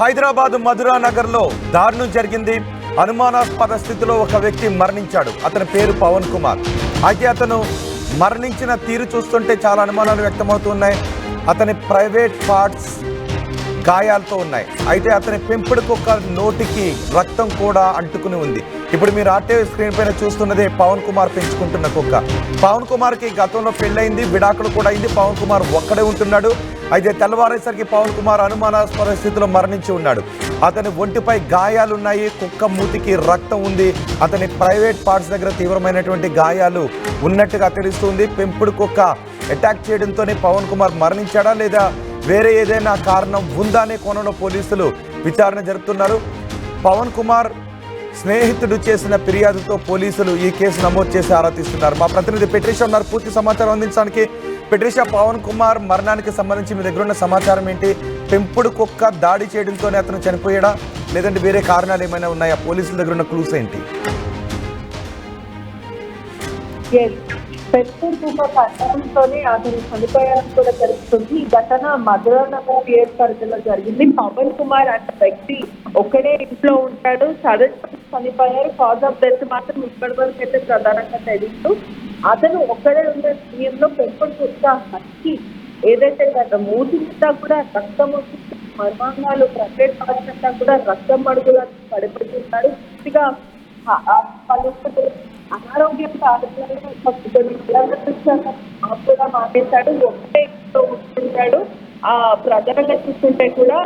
హైదరాబాద్ మధురా నగర్ లో దారుణం జరిగింది. అనుమానాస్పద స్థితిలో ఒక వ్యక్తి మరణించాడు. అతని పేరు పవన్ కుమార్. అయితే అతను మరణించిన తీరు చూస్తుంటే చాలా అనుమానాలు వ్యక్తమవుతున్నాయి. అతని ప్రైవేట్ పార్ట్స్ గాయాలతో ఉన్నాయి. అయితే అతని పెంపుడు కుక్క నోటికి రక్తం కూడా అంటుకుని ఉంది. ఇప్పుడు మీరు ఆర్టీవీ స్క్రీన్ పైన చూస్తున్నదే పవన్ కుమార్ పెంచుకుంటున్న కుక్క. పవన్ కుమార్కి గతంలో పెళ్ళయింది, విడాకులు కూడా అయింది. పవన్ కుమార్ ఒక్కడే ఉంటున్నాడు. అయితే తెల్లవారేసరికి పవన్ కుమార్ అనుమానాస్పద స్థితిలో మరణించి ఉన్నాడు. అతని ఒంటిపై గాయాలున్నాయి, కుక్క మూతికి రక్తం ఉంది. అతని ప్రైవేట్ పార్ట్స్ దగ్గర తీవ్రమైనటువంటి గాయాలు ఉన్నట్టుగా తెలుస్తుంది. పెంపుడు కుక్క అటాక్ చేయడంతోనే పవన్ కుమార్ మరణించాడా లేదా వేరే ఏదైనా కారణం ఉందా అనే కోణంలో పోలీసులు విచారణ జరుపుతున్నారు. పవన్ కుమార్ స్నేహితుడు చేసిన ఫిర్యాదుతో పోలీసులు ఈ కేసు నమోదు చేసి ఆరా తీస్తున్నారు. మా ప్రతినిధి పెట్రిషా ఉన్నారు పూర్తి సమాచారం అందించడానికి. పెట్రిషా, పవన్ కుమార్ మరణానికి సంబంధించి మీ దగ్గర ఉన్న సమాచారం ఏంటి? పెంపుడు కుక్క దాడి చేయడంతోనే అతను చనిపోయాడా లేదంటే వేరే కారణాలు ఏమైనా ఉన్నాయా? పోలీసుల దగ్గర ఉన్న క్లూస్ ఏంటి? పెంపుడు కుక్క కట్టడంతోనే అతను చనిపోయారని కూడా తెలుస్తుంది. ఈ ఘటన మధురా నగర్ పిఎస్ పరిధిలో జరిగింది. పవన్ కుమార్ అనే వ్యక్తి ఒక్కడే ఇంట్లో ఉంటాడు. సడన్ చనిపోయారు. కాజ్ ఆఫ్ డెత్ మాత్రం ఇప్పటి వరకు అయితే ప్రధానంగా తెలియదు. అతను ఒక్కడే ఉన్న సమయంలో పెంపుడు కుక్క హత్తి ఏదైతే మూతి మీద కూడా రక్తం వస్తుంది, మర్మాంగాలు ప్రైవేట్ పార్ట్స్ అంతా కూడా రక్తం అడుగులు పడిపోతున్నాడు. పూర్తిగా అనారోగ్యంతో కూడా మానేశాడు. ఒకటే ఇంట్లో ఉంటుంటాడు. ప్రధానంగా చూస్తుంటే కూడా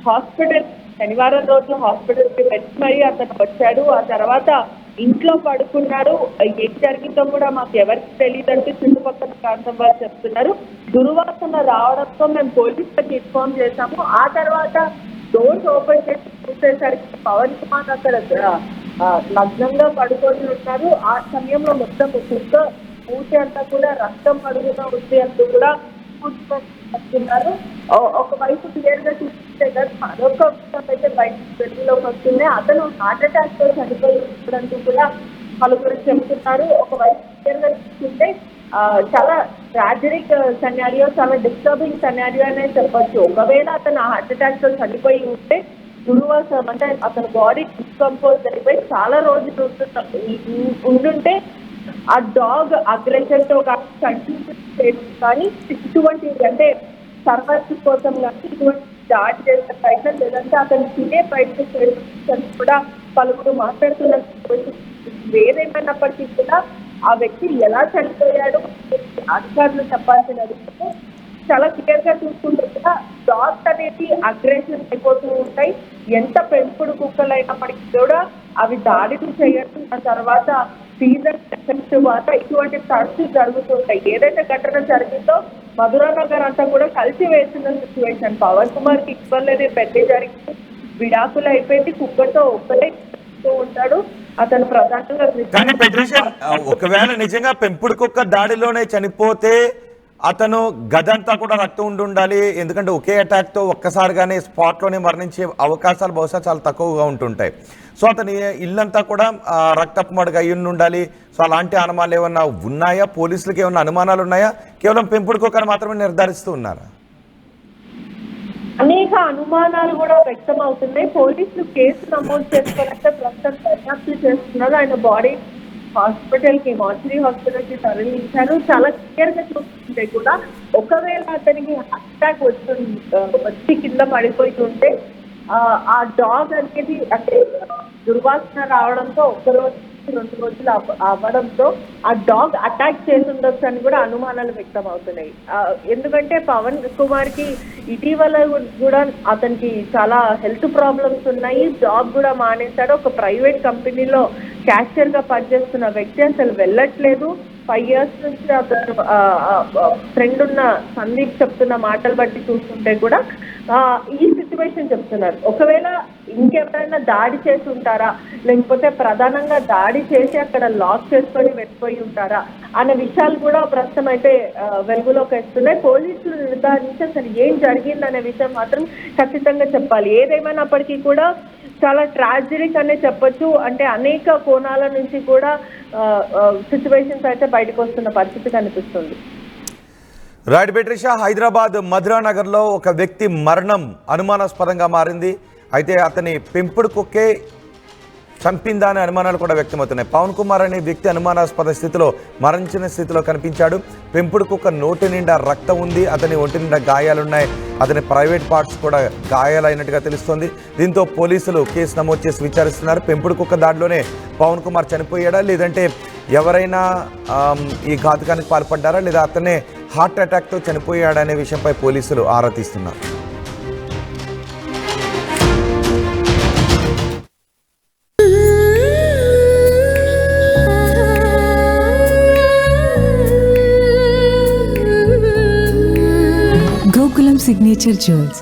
హాస్పిటల్ శనివారం రోజు హాస్పిటల్కి వెళ్ళి మరీ అతను వచ్చాడు. ఆ తర్వాత ఇంట్లో పడుకున్నాడు. ఏం జరిగిందో కూడా మాకు ఎవరికి తెలియదంటే చుట్టుపక్కల ప్రాంతం వారు చెప్తున్నారు. దుర్వాసన రావడంతో మేము పోలీసులకు ఇన్ఫార్మ్ చేశాము. ఆ తర్వాత డోర్స్ ఓపెన్ చేసి చూసేసరికి పవన్ కుమార్ అక్కడ నగ్నంగా పడుకొని ఉన్నారు. ఆ సమయంలో మొత్తం కుక్క మూతి అంతా కూడా రక్తం అడుగుగా ఉంది అంటూ కూడా చెప్తున్నారు. ఒకవైపు క్లియర్ గా చూస్తే మరొక అయితే బయటకు వెలుగులోకి వస్తుంది. అతను హార్ట్ అటాక్ తో చనిపోయినట్టు కూడా పలువురు చెప్తున్నారు. ఒకవైపు క్లియర్ గా చూస్తుంటే చాలా ట్రాజడిక్ సెనారియో, చాలా డిస్టర్బింగ్ సెనారియో అనే చెప్పొచ్చు. ఒకవేళ అతను హార్ట్ అటాక్ తో చనిపోయి ఉంటే దుర్వాసన అంటే అతని బాడీ డిస్కంపోజ్ అయిపోయి చాలా రోజులు ఉంటుంటే ఆ డాగ్ అగ్రెషన్ తో కానీ ఇటువంటి అంటే సర్వైవ్ కోసం కానీ ఇటువంటి దాడి చేసే ప్రయత్నం లేదంటే అతను తినే ప్రయత్నం చేయడం కూడా పలువురు మాట్లాడుతున్న ఏదేమైనప్పటికీ కూడా ఆ వ్యక్తి ఎలా చనిపోయాడు అధికారులు చెప్పాల్సినది చాలా క్లియర్ గా చూసుకుంటే కూడా డాగ్స్ అనేది అగ్రెషన్ అయిపోతూ ఉంటాయి. ఎంత పెంపుడు కుక్కలు అయినప్పటికీ కూడా అవి దాడిని చేయడం తర్వాత సీజన్ ఎఫెక్ట్ తర్వాత ఇటువంటి తరచు జరుగుతుంటాయి. ఏదైతే ఘటన జరిగిందో మధురా నగర్ అంతా కూడా కలిసి వేసిన సిచ్యువేషన్. పవన్ కుమార్ కి ఇవ్వలేదు, పెళ్లి జరిగింది, విడాకులు అయిపోయింది, కుక్కతో ఒక్కడే ఉంటాడు. అతను ప్రధానంగా ఒకవేళ నిజంగా పెంపుడు కుక్క దాడిలోనే చనిపోతే అతను గదంతా కూడా రక్తం ఉండాలి. ఎందుకంటే ఒకే అటాక్తో ఒక్కసారిగానే స్పాట్లోనే మరణించే అవకాశాలు బహుశా చాలా తక్కువగా ఉంటుంటాయి. సో అతని ఇల్లంతా కూడా రక్తపు మడుగు అయ్యి ఉండాలి. సో అలాంటి అనుమానాలు ఏమన్నా ఉన్నాయా? పోలీసులకి ఏమన్నా అనుమానాలు ఉన్నాయా? కేవలం పెంపుడు కుక్కను మాత్రమే నిర్ధారిస్తూ ఉన్నారా? అనేక అనుమానాలు కూడా వ్యక్తం అవుతున్నాయి. పోలీసులు కేసు నమోదు చేసుకోవాలంటే ప్రస్తుతం దర్యాప్తు చేస్తున్నారు. ఆయన బాడీ హాస్పిటల్ కి మార్చరీ హాస్పిటల్ కి తరలించారు. చాలా క్లియర్ గా చూస్తుంటే కూడా ఒకవేళ అతనికి అటాక్ వచ్చి కింద పడిపోయి ఉంటే ఆ డాగ్ అనేది అంటే దుర్వాసన రావడంతో ఒక్కరోజు 2 రోజులు అవ్వడంతో ఆ డాగ్ అటాక్ చేసి ఉండొచ్చు అని కూడా అనుమానాలు వ్యక్తం అవుతున్నాయి. ఎందుకంటే పవన్ కుమార్ కి ఇటీవల కూడా అతనికి చాలా హెల్త్ ప్రాబ్లమ్స్ ఉన్నాయి. జాబ్ కూడా మానేశాడు. ఒక ప్రైవేట్ కంపెనీలో క్యాషియర్ గా పనిచేస్తున్న వ్యక్తి అసలు వెళ్ళట్లేదు. 5 years నుంచి అతను ఫ్రెండ్ ఉన్న సందీప్ చెప్తున్న మాటలు బట్టి చూస్తుంటే కూడా ఈ సిచ్యువేషన్ చెప్తున్నారు. ఒకవేళ ఇంకెవరైనా దాడి చేసి ఉంటారా లేకపోతే ప్రధానంగా దాడి చేసి అక్కడ లాక్ చేసుకొని వెళ్ళిపోయి ఉంటారా అనే విషయాలు కూడా ప్రస్తుతం అయితే వెలుగులోకి వస్తున్నాయి. పోలీసులు నిర్ధారించి అసలు ఏం జరిగిందనే విషయం మాత్రం ఖచ్చితంగా చెప్పాలి. ఏదేమైనప్పటికీ కూడా చాలా ట్రాజడిక్ అనే చెప్పొచ్చు. అంటే అనేక కోణాల నుంచి కూడా సిచ్యువేషన్స్ అయితే బయటకు వస్తున్న పరిస్థితి కనిపిస్తుంది. రైట్ పెట్రిషా, హైదరాబాద్ మధురా నగర్లో ఒక వ్యక్తి మరణం అనుమానాస్పదంగా మారింది. అయితే అతని పెంపుడు కుక్కే చంపిందా అనే అనుమానాలు కూడా వ్యక్తమవుతున్నాయి. పవన్ కుమార్ అనే వ్యక్తి అనుమానాస్పద స్థితిలో మరణించిన స్థితిలో కనిపించాడు. పెంపుడు కుక్క నోటి నిండా రక్తం ఉంది, అతని ఒంటి నిండా గాయాలున్నాయి, అతని ప్రైవేట్ పార్ట్స్ కూడా గాయాలైనట్టుగా తెలుస్తోంది. దీంతో పోలీసులు కేసు నమోదు చేసి విచారిస్తున్నారు. పెంపుడు కుక్క దాడిలోనే పవన్ కుమార్ చనిపోయాడా, లేదంటే ఎవరైనా ఈ ఘాతుకానికి పాల్పడ్డారా, లేదా అతనే హార్ట్ అటాక్తో చనిపోయాడా అనే విషయంపై పోలీసులు ఆరా తీస్తున్నారు. Gokulam Signature Jewels.